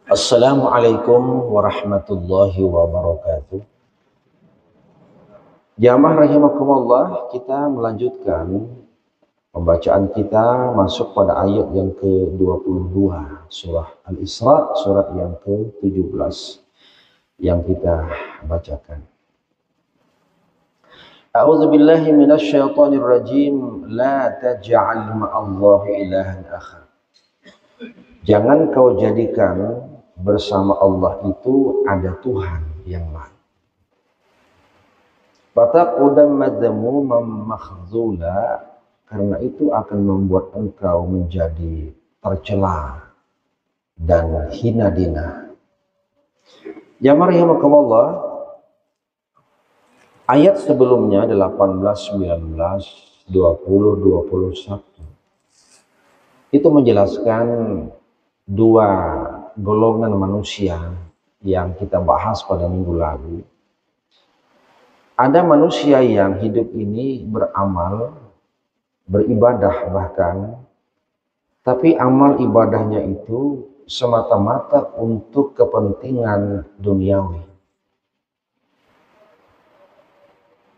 Assalamualaikum warahmatullahi wabarakatuh. Jamaah rahimakumullah, kita melanjutkan pembacaan kita masuk pada ayat yang ke-22 surah Al-Isra, surat yang ke-17 yang kita bacakan. A'udzu billahi minasyaitonir rajim. La taj'al ma'allahi ilahan akhar. Jangan kau jadikan bersama Allah itu ada Tuhan yang lain. Fataqudam madzamuman makhzula, karena itu akan membuat engkau menjadi tercela dan hina dina. Jamaah rahimakumullah, ayat sebelumnya 18, 19, 20, 21 itu menjelaskan dua golongan manusia yang kita bahas pada minggu lalu. Ada manusia yang hidup ini beramal, beribadah bahkan, tapi amal ibadahnya itu semata-mata untuk kepentingan duniawi.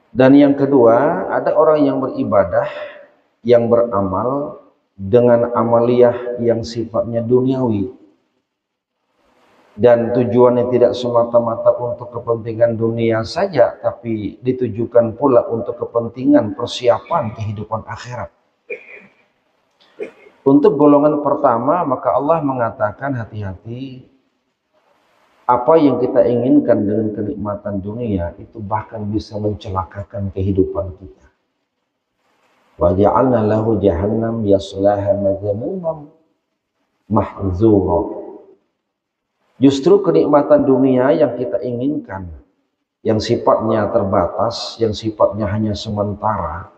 Dan yang kedua, ada orang yang beribadah, yang beramal dengan amaliyah yang sifatnya duniawi. Dan tujuannya tidak semata-mata untuk kepentingan dunia saja, tapi ditujukan pula untuk kepentingan persiapan kehidupan akhirat. Untuk golongan pertama, maka Allah mengatakan hati-hati. Apa yang kita inginkan dengan kenikmatan dunia itu bahkan bisa mencelakakan kehidupan kita. Wa ja'alna lahu jahannam yaslaha madzamuman mahdzura. Justru kenikmatan dunia yang kita inginkan, yang sifatnya terbatas, yang sifatnya hanya sementara,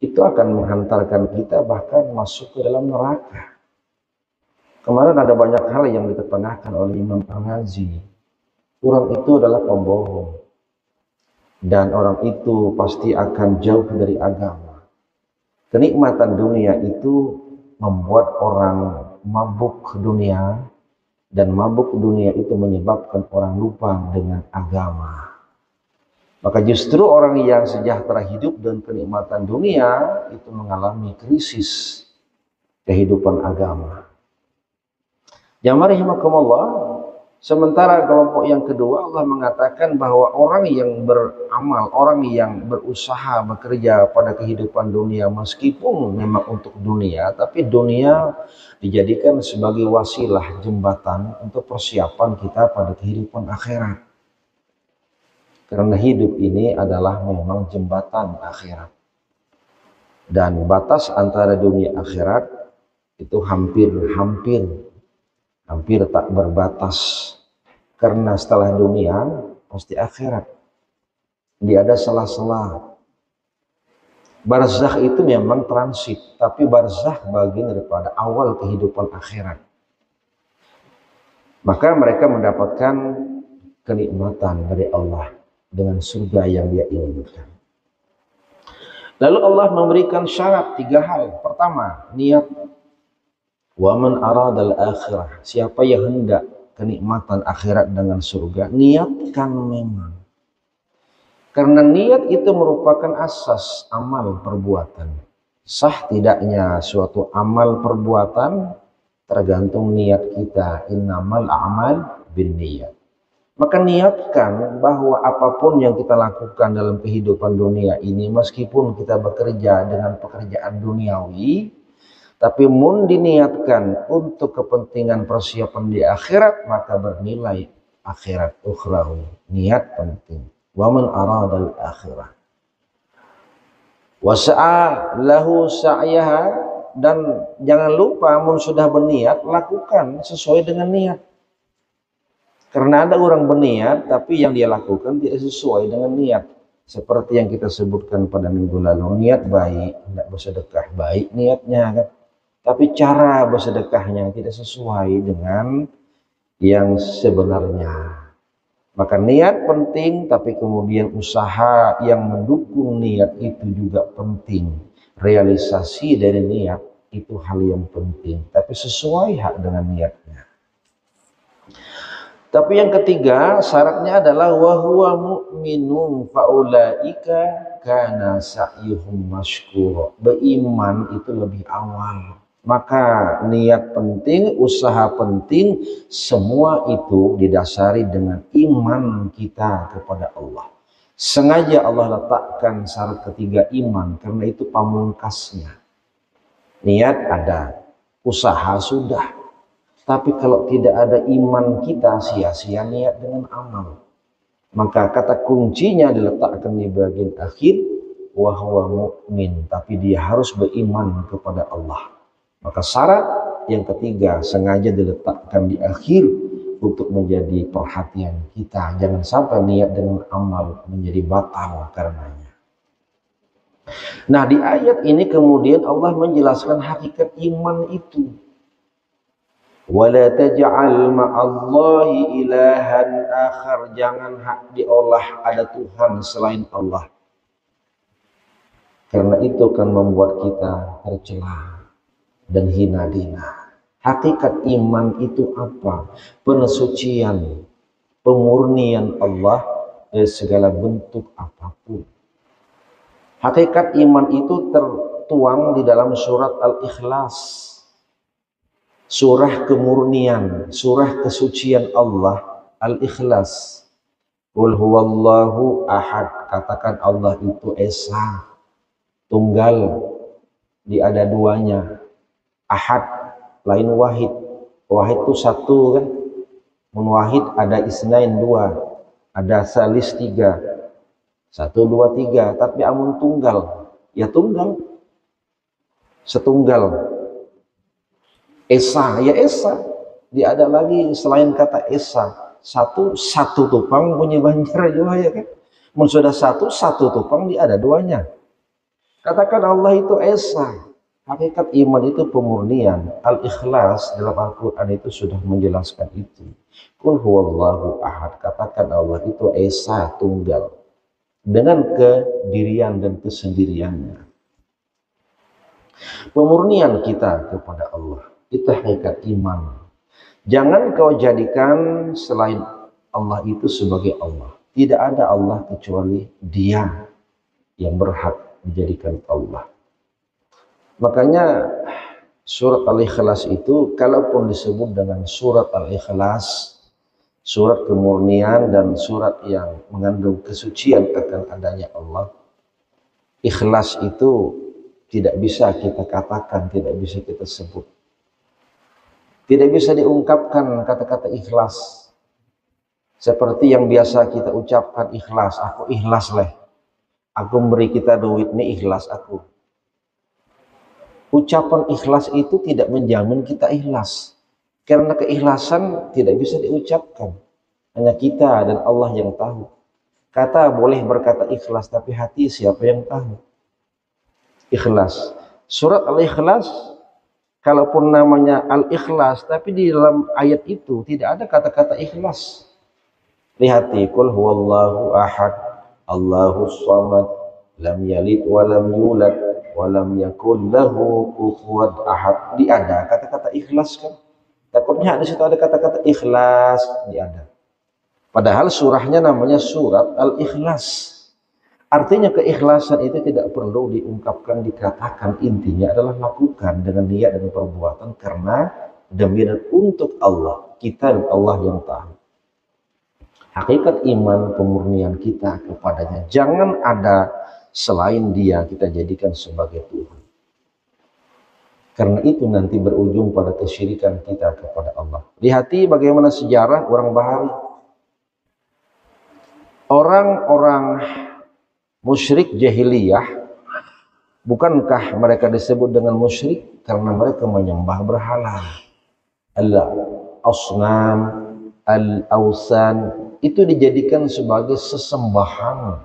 itu akan menghantarkan kita bahkan masuk ke dalam neraka. Kemarin ada banyak hal yang diketengahkan oleh Imam Al-Ghazi. Orang itu adalah pembohong, dan orang itu pasti akan jauh dari agama. Kenikmatan dunia itu membuat orang mabuk dunia, dan mabuk dunia itu menyebabkan orang lupa dengan agama. Maka justru orang yang sejahtera hidup dan kenikmatan dunia itu mengalami krisis kehidupan agama. Jamaah rahimakumullah, sementara kelompok yang kedua Allah mengatakan bahwa orang yang beramal, orang yang berusaha bekerja pada kehidupan dunia meskipun memang untuk dunia, tapi dunia dijadikan sebagai wasilah jembatan untuk persiapan kita pada kehidupan akhirat. Karena hidup ini adalah memang jembatan akhirat. Dan batas antara dunia akhirat itu hampir tak berbatas. Karena setelah dunia pasti akhirat. Dia ada sela-sela. Barzakh itu memang transit, tapi barzakh bagian daripada awal kehidupan akhirat. Maka mereka mendapatkan kenikmatan dari Allah dengan surga yang dia inginkan. Lalu Allah memberikan syarat 3 hal. Pertama, niat. Wa man aradal akhirah, siapa yang hendak kenikmatan akhirat dengan surga, niatkan memang. Karena niat itu merupakan asas amal perbuatan. Sah tidaknya suatu amal perbuatan tergantung niat kita. Innamal a'mal binniyat. Maka niatkan bahwa apapun yang kita lakukan dalam kehidupan dunia ini, meskipun kita bekerja dengan pekerjaan duniawi, tapi mun diniatkan untuk kepentingan persiapan di akhirat, maka bernilai akhirat ukhrawi. Niat penting. Wa man aradal akhirah wa sa'a lahu sa'yaha, dan jangan lupa mun sudah berniat, lakukan sesuai dengan niat. Karena ada orang berniat tapi yang dia lakukan tidak sesuai dengan niat. Seperti yang kita sebutkan pada minggu lalu, niat baik, hendak bersedekah, baik niatnya kan, tapi cara bersedekahnya tidak sesuai dengan yang sebenarnya. Maka niat penting, tapi kemudian usaha yang mendukung niat itu juga penting. Realisasi dari niat itu hal yang penting, tapi sesuai hak dengan niatnya. Tapi yang ketiga syaratnya adalah wa huwa mu'minun faulaika kana sa'yuhum masykur. Beriman itu lebih awal. Maka niat penting, usaha penting, semua itu didasari dengan iman kita kepada Allah. Sengaja Allah letakkan syarat ketiga iman karena itu pamungkasnya. Niat ada, usaha sudah. Tapi kalau tidak ada iman kita, sia-sia niat dengan amal. Maka kata kuncinya diletakkan di bagian akhir, wa huwa mu'min, tapi dia harus beriman kepada Allah. Maka syarat yang ketiga sengaja diletakkan di akhir untuk menjadi perhatian kita. Jangan sampai niat dengan amal menjadi batal karenanya. Nah, di ayat ini kemudian Allah menjelaskan hakikat iman itu. Wala taj'al ma'allahi ilahan akhar, jangan diolah ada Tuhan selain Allah. Karena itu akan membuat kita tercela dan hina dina. Hakikat iman itu apa? Pensucian, pemurnian Allah dari segala bentuk apapun. Hakikat iman itu tertuang di dalam surat Al-Ikhlas. Surah kemurnian, surah kesucian Allah, Al-Ikhlas. Qul huwallahu ahad, katakan Allah itu esa, tunggal, ada duanya. Ahad, lain wahid. Wahid itu satu kan. Munwahid ada isnain dua, ada salis tiga. Satu, dua, tiga. Tapi amun tunggal, ya tunggal. Setunggal. Esa, ya esa. Dia ada lagi selain kata esa. Satu tupang punya banjir juga ya kan. Sudah satu tupang dia ada duanya. Katakan Allah itu esa. Hakikat iman itu pemurnian. Al-Ikhlas dalam Al-Quran itu sudah menjelaskan itu. Qul huwallahu ahad, katakan Allah itu esa, tunggal, dengan kedirian dan kesendiriannya. Pemurnian kita kepada Allah itu hakikat iman. Jangan kau jadikan selain Allah itu sebagai Allah. Tidak ada Allah kecuali Dia yang berhak dijadikan Allah. Makanya surat Al-Ikhlas itu kalaupun disebut dengan surat Al-Ikhlas, surat kemurnian dan surat yang mengandung kesucian akan adanya Allah, ikhlas itu tidak bisa kita katakan, tidak bisa kita sebut. Tidak bisa diungkapkan kata-kata ikhlas. Seperti yang biasa kita ucapkan ikhlas. Aku ikhlas leh. Aku beri kita duit ini ikhlas aku. Ucapan ikhlas itu tidak menjamin kita ikhlas. Karena keikhlasan tidak bisa diucapkan. Hanya kita dan Allah yang tahu. Kata boleh berkata ikhlas, tapi hati siapa yang tahu? Ikhlas. Surat Al-Ikhlas, kalaupun namanya Al-Ikhlas, tapi di dalam ayat itu tidak ada kata-kata ikhlas. Lihati, qul huwallahu ahad, Allahus samad, lam yalid wa lam yulad, wa lam yakul lahu kufuwan ahad. Ada kata-kata ikhlas kan? Takutnya di situ ada kata-kata ikhlas, ada. Padahal surahnya namanya surat Al-Ikhlas. Artinya keikhlasan itu tidak perlu diungkapkan, dikatakan. Intinya adalah lakukan dengan niat dan perbuatan karena demi dan untuk Allah. Kita dan Allah yang tahu. Hakikat iman pemurnian kita kepadanya. Jangan ada selain Dia kita jadikan sebagai Tuhan. Karena itu nanti berujung pada kesyirikan kita kepada Allah. Lihati bagaimana sejarah orang Bahari. Orang-orang musyrik jahiliyah, bukankah mereka disebut dengan musyrik karena mereka menyembah berhala? Al-asnam, al-awsan itu dijadikan sebagai sesembahan.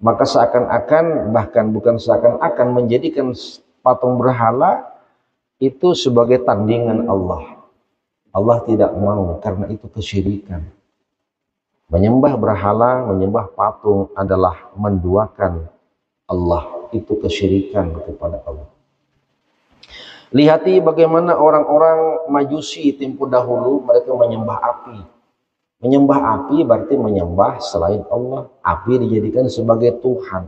Maka seakan-akan, bahkan bukan seakan-akan, menjadikan patung berhala itu sebagai tandingan Allah. Allah tidak mau, karena itu kesyirikan. Menyembah berhala, menyembah patung adalah menduakan Allah. Itu kesyirikan kepada Allah. Lihati bagaimana orang-orang Majusi tempo dahulu, mereka menyembah api. Menyembah api berarti menyembah selain Allah. Api dijadikan sebagai Tuhan.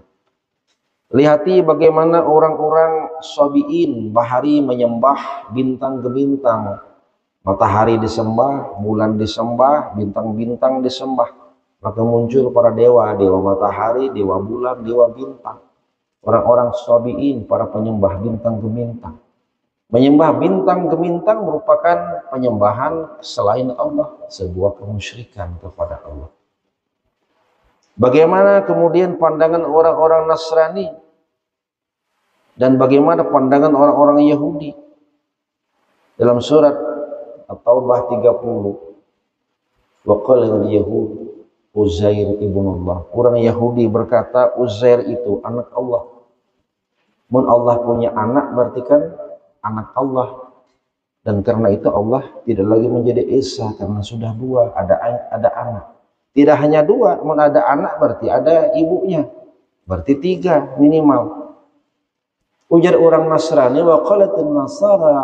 Lihati bagaimana orang-orang Sabi'in bahari menyembah bintang ke bintang. Matahari disembah, bulan disembah, bintang-bintang disembah. Maka muncul para dewa, dewa matahari, dewa bulan, dewa bintang. Orang-orang Sabi'in, para penyembah bintang ke bintang. Menyembah bintang ke bintang merupakan penyembahan selain Allah, sebuah kemusyrikan kepada Allah. Bagaimana kemudian pandangan orang-orang Nasrani dan bagaimana pandangan orang-orang Yahudi? Dalam surat At-Taubah 30, wa qala al-yahud Uzair ibnullah. Orang Yahudi berkata Uzair itu anak Allah. Mun Allah punya anak berarti kan anak Allah, dan karena itu Allah tidak lagi menjadi Esa karena sudah dua, ada anak. Tidak hanya dua, mun ada anak berarti ada ibunya, berarti tiga minimal. Ujar orang Nasrani wa qalatin nasara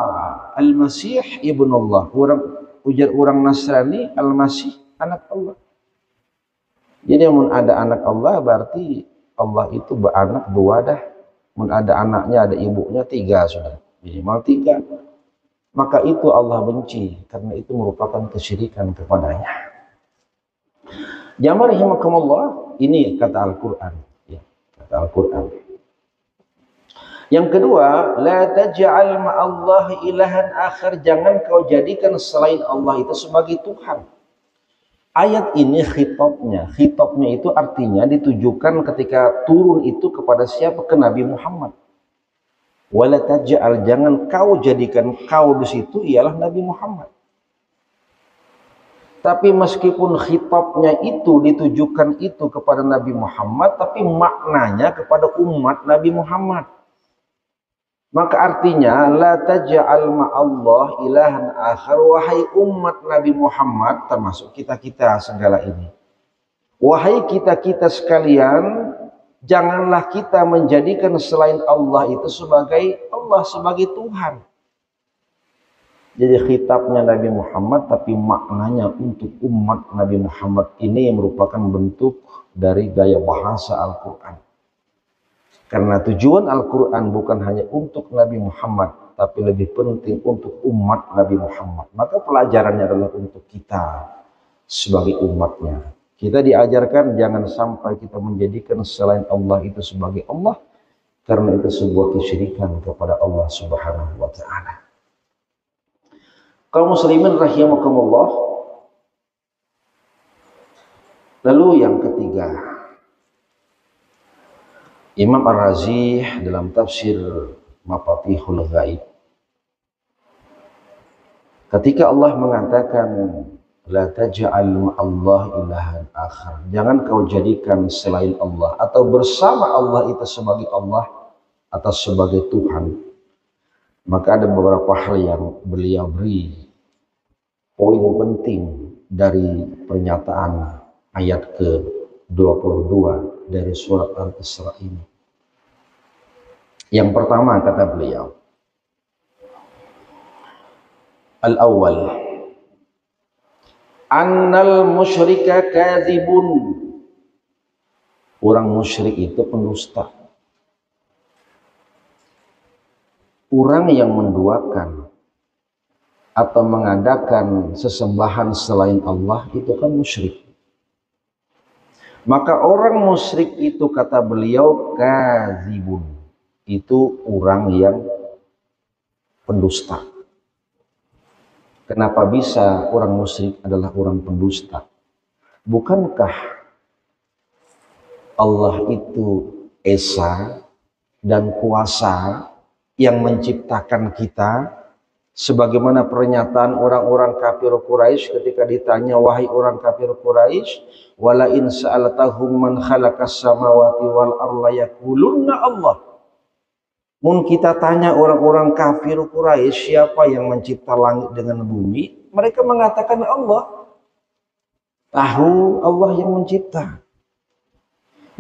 al-masih ibnullah. Ujar orang Nasrani al-masih anak Allah. Jadi mun ada anak Allah berarti Allah itu beranak dua dah. Mun ada anaknya ada ibunya tiga sudah. Minimal tiga. Maka itu Allah benci, karena itu merupakan kesyirikan kepadanya. Jamaah rahimakumullah, ini kata Al-Quran, ya, kata Al-Quran. Yang kedua, la taj'al ma'allahi ilahan akhar, jangan kau jadikan selain Allah itu sebagai Tuhan. Ayat ini khitabnya itu artinya ditujukan ketika turun itu kepada siapa? Ke Nabi Muhammad. Wala taj'al, jangan kau jadikan, kau di situ ialah Nabi Muhammad. Tapi meskipun khitabnya itu ditujukan itu kepada Nabi Muhammad, tapi maknanya kepada umat Nabi Muhammad. Maka artinya la taj'al ma'allah ilahan akhar, wahai umat Nabi Muhammad, termasuk kita-kita segala ini. Wahai kita-kita sekalian, janganlah kita menjadikan selain Allah itu sebagai Allah, sebagai Tuhan. Jadi khitabnya Nabi Muhammad, tapi maknanya untuk umat Nabi Muhammad ini yang merupakan bentuk dari gaya bahasa Al-Quran. Karena tujuan Al-Quran bukan hanya untuk Nabi Muhammad, tapi lebih penting untuk umat Nabi Muhammad. Maka pelajarannya adalah untuk kita sebagai umatnya. Kita diajarkan jangan sampai kita menjadikan selain Allah itu sebagai Allah, karena itu sebuah kesyirikan kepada Allah Subhanahu wa ta'ala. Kaum muslimin rahimakumullah. Lalu yang ketiga, Imam Ar-Razi dalam tafsir Mafatihul Ghaib, ketika Allah mengatakan la taj'al ma'allah ilahan akhar, jangan kau jadikan selain Allah atau bersama Allah itu sebagai Allah atau sebagai Tuhan, maka ada beberapa hal yang beliau beri poin penting dari pernyataan ayat ke-22 dari surat Al-Isra ini. Yang pertama kata beliau, al-awwal annal musyrika kadzibun, orang musyrik itu pendusta. Orang yang menduakan atau mengadakan sesembahan selain Allah itu kan musyrik. Maka orang musyrik itu kata beliau kadzibun, itu orang yang pendusta. Kenapa bisa orang musyrik adalah orang pendusta? Bukankah Allah itu Esa dan kuasa yang menciptakan kita? Sebagaimana pernyataan orang-orang kafir Quraisy ketika ditanya, wahai orang kafir Quraisy, wala in sa'altahum man khalaqas samawati wal arda yaqulunna Allah. Mun kita tanya orang-orang kafir Quraisy siapa yang mencipta langit dengan bumi, mereka mengatakan Allah. Tahu Allah yang mencipta.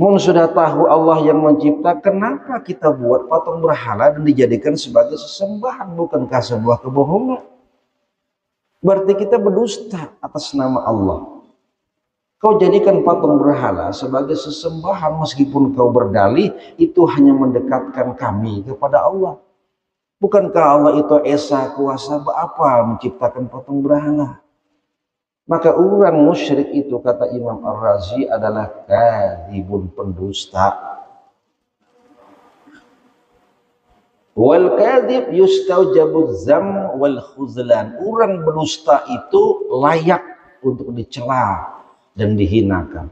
Mun sudah tahu Allah yang mencipta, kenapa kita buat patung berhala dan dijadikan sebagai sesembahan? Bukankah sebuah kebohongan? Berarti kita berdusta atas nama Allah. Kau jadikan patung berhala sebagai sesembahan, meskipun kau berdalih itu hanya mendekatkan kami kepada Allah. Bukankah Allah itu esa kuasa apa menciptakan patung berhala? Maka orang musyrik itu, kata Imam Ar-Razi, adalah kadzibun, pendusta. Wal kadzib yustaujabu zam wal khuzlan. Orang berdusta itu layak untuk dicela dan dihinakan.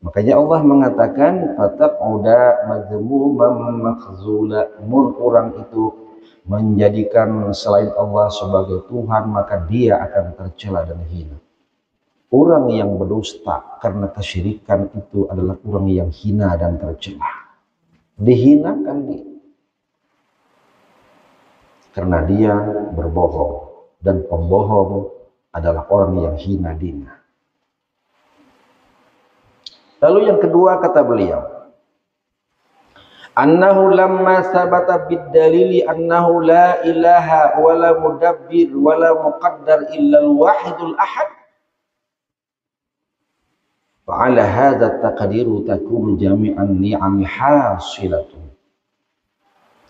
Makanya Allah mengatakan fataqauda mazmuman makhzula. Mun orang itu menjadikan selain Allah sebagai Tuhan, maka dia akan tercela dan hina. Orang yang berdusta karena kesyirikan itu adalah orang yang hina dan tercela. Dihinakan dia. Karena dia berbohong, dan pembohong adalah orang yang hina dina. Lalu yang kedua, kata beliau, annahu lamma sabata bid-dalili annahu la ilaha wala mudabbir wala muqaddar illa al-wahidul ahad, fa'ala hadha taqdiru takunu jami'an ni'ami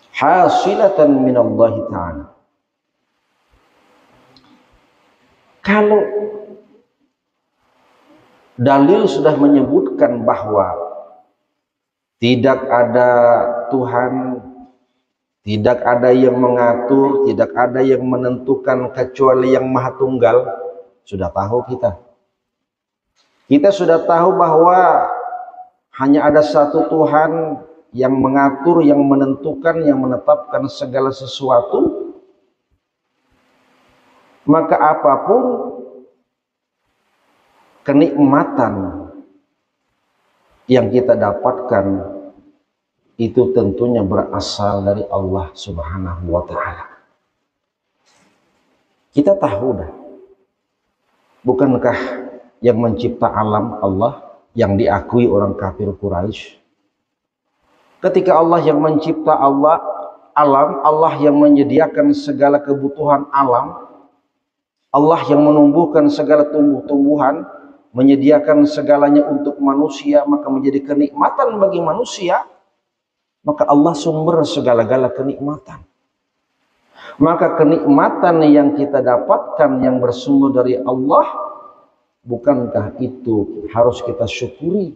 hasilatan minallahi ta'ala. Kalau dalil sudah menyebutkan bahwa tidak ada Tuhan, tidak ada yang mengatur, tidak ada yang menentukan kecuali yang Maha Tunggal, sudah tahu kita. Kita sudah tahu bahwa hanya ada satu Tuhan yang mengatur, yang menentukan, yang menetapkan segala sesuatu. Maka apapun kenikmatan yang kita dapatkan itu tentunya berasal dari Allah Subhanahu wa ta'ala. Kita tahu dah, bukankah yang mencipta alam Allah yang diakui orang kafir Quraisy? Ketika Allah yang mencipta alam, Allah yang menyediakan segala kebutuhan alam, Allah yang menumbuhkan segala tumbuh-tumbuhan, menyediakan segalanya untuk manusia, maka menjadi kenikmatan bagi manusia, maka Allah sumber segala-gala kenikmatan. Maka kenikmatan yang kita dapatkan yang bersumber dari Allah, bukankah itu harus kita syukuri?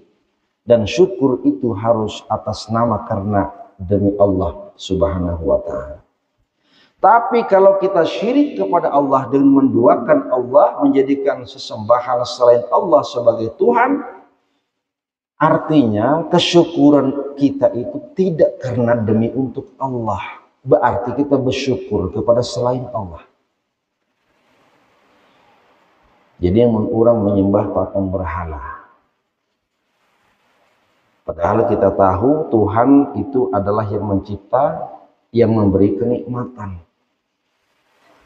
Dan syukur itu harus atas nama karena demi Allah Subhanahu wa ta'ala. Tapi kalau kita syirik kepada Allah dengan menduakan Allah, menjadikan sesembahan selain Allah sebagai Tuhan, artinya kesyukuran kita itu tidak karena demi untuk Allah. Berarti kita bersyukur kepada selain Allah. Jadi yang orang menyembah patung berhala, padahal kita tahu Tuhan itu adalah yang mencipta, yang memberi kenikmatan.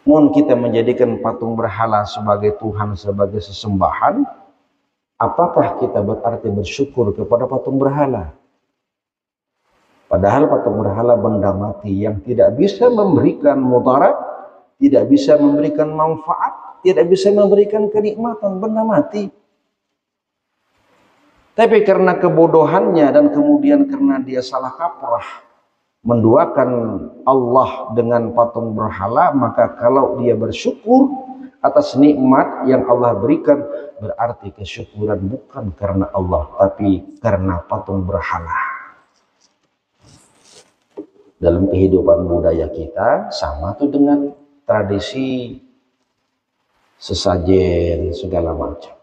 Mohon kita menjadikan patung berhala sebagai Tuhan, sebagai sesembahan, apakah kita berarti bersyukur kepada patung berhala? Padahal patung berhala benda mati yang tidak bisa memberikan mudarat, tidak bisa memberikan manfaat, tidak bisa memberikan kenikmatan, benda mati. Tapi karena kebodohannya dan kemudian karena dia salah kaprah menduakan Allah dengan patung berhala, maka kalau dia bersyukur atas nikmat yang Allah berikan, berarti kesyukuran bukan karena Allah, tapi karena patung berhala. Dalam kehidupan budaya kita sama tuh dengan tradisi sesajen segala macam.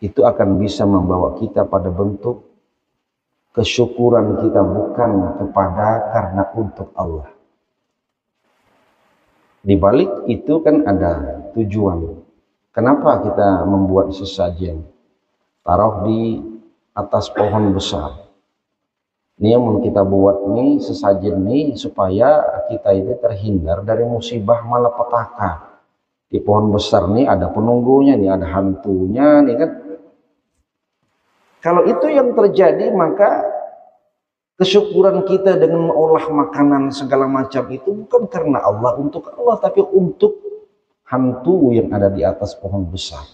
Itu akan bisa membawa kita pada bentuk kesyukuran kita bukan kepada karena untuk Allah. Di balik itu kan ada tujuan. Kenapa kita membuat sesajen? Taruh di atas pohon besar. Ini yang kita buat nih, sesajen nih, supaya kita ini terhindar dari musibah malapetaka. Di pohon besar nih ada penunggunya, nih ada hantunya, nih kan. Kalau itu yang terjadi, maka kesyukuran kita dengan mengolah makanan segala macam itu bukan karena Allah, untuk Allah, tapi untuk hantu yang ada di atas pohon besar.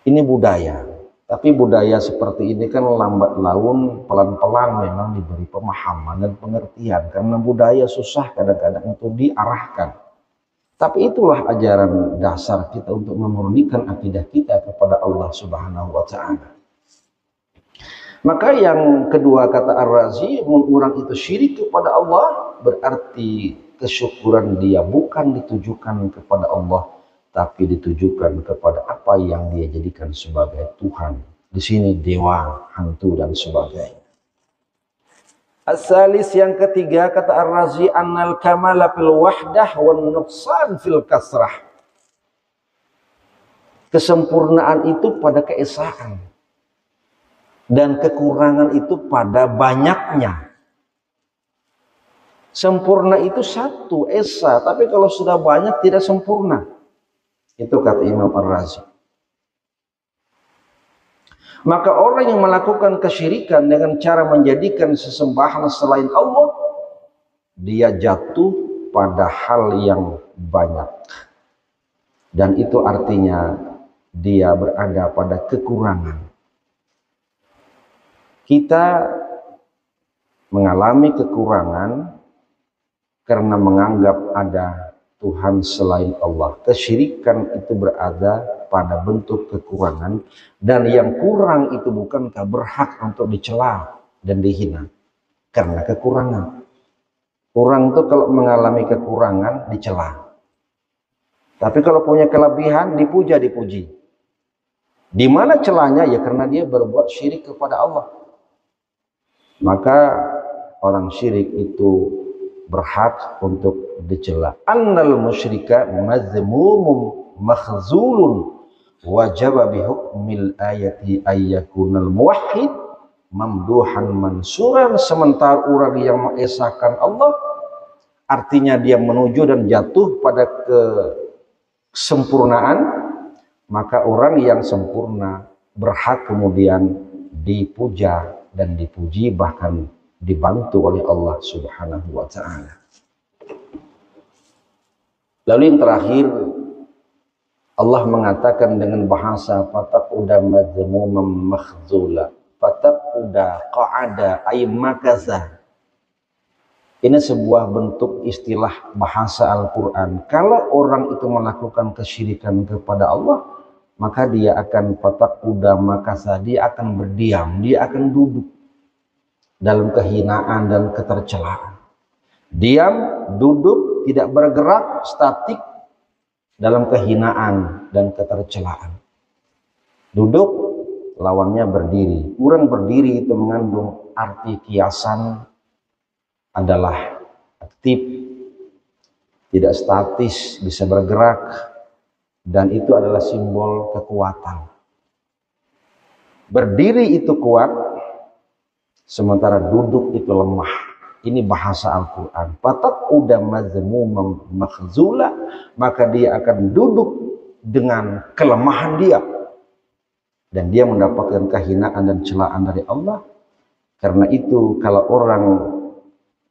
Ini budaya. Tapi budaya seperti ini kan lambat laun, pelan-pelan memang diberi pemahaman dan pengertian. Karena budaya susah kadang-kadang untuk diarahkan. Tapi itulah ajaran dasar kita untuk memurnikan akidah kita kepada Allah Subhanahu wa Ta'ala. Maka yang kedua kata Ar-Razi, orang itu syirik kepada Allah, berarti kesyukuran dia bukan ditujukan kepada Allah, tapi ditujukan kepada apa yang dia jadikan sebagai Tuhan. Di sini dewa, hantu dan sebagainya. As-salis yang ketiga kata Ar-Razi, annal kamala fil wahdah wan nuqsan fil kasrah. Kesempurnaan itu pada keesaan dan kekurangan itu pada banyaknya. Sempurna itu satu, esa, tapi kalau sudah banyak tidak sempurna. Itu kata Imam Ar-Razi. Maka orang yang melakukan kesyirikan dengan cara menjadikan sesembahan selain Allah, dia jatuh pada hal yang banyak. Dan itu artinya dia berada pada kekurangan. Kita mengalami kekurangan karena menganggap ada Tuhan selain Allah. Kesyirikan itu berada pada bentuk kekurangan, dan yang kurang itu bukankah berhak untuk dicela dan dihina karena kekurangan. Orang itu kalau mengalami kekurangan dicela, tapi kalau punya kelebihan dipuja, dipuji. Di mana celahnya? Ya karena dia berbuat syirik kepada Allah. Maka orang syirik itu berhak untuk dicela. Annal musyrika mazmumum makhzulun wajaba bihukmil ayati ayyakunal muwahhid mamduhan mansuran. Sementara orang yang mengesahkan Allah, artinya dia menuju dan jatuh pada kesempurnaan, maka orang yang sempurna berhak kemudian dipuja dan dipuji, bahkan dibantu oleh Allah Subhanahu wa Ta'ala. Lalu yang terakhir, Allah mengatakan dengan bahasa fataquda mazmumam makhzula, fataquda qa'ada ay makaza. Ini sebuah bentuk istilah bahasa Al-Quran. Kalau orang itu melakukan kesyirikan kepada Allah, maka dia akan fataquda makaza, dia akan berdiam, dia akan duduk dalam kehinaan dan ketercelaan. Diam, duduk, tidak bergerak, statik dalam kehinaan dan ketercelaan. Duduk, lawannya berdiri. Orang berdiri itu mengandung arti kiasan, adalah aktif, tidak statis, bisa bergerak, dan itu adalah simbol kekuatan. Berdiri itu kuat, sementara duduk itu lemah. Ini bahasa Al-Quran. Fataquda mazmumam makhzula, maka dia akan duduk dengan kelemahan dia, dan dia mendapatkan kehinaan dan celaan dari Allah. Karena itu kalau orang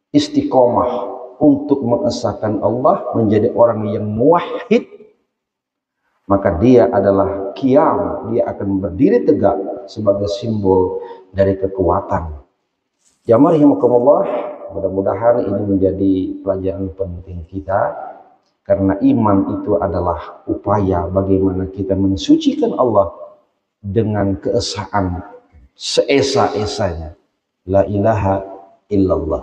istiqomah untuk mengesahkan Allah, menjadi orang yang muwahhid, maka dia adalah qiyam, dia akan berdiri tegak sebagai simbol dari kekuatan. Jamaah rahimakumullah, mudah-mudahan ini menjadi pelajaran penting kita, karena iman itu adalah upaya bagaimana kita mensucikan Allah dengan keesaan seesa-esanya. La ilaha illallah.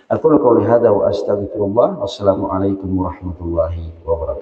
Aku qouli hadza wa astaghfirullah. Wassalamualaikum warahmatullahi wabarakatuh.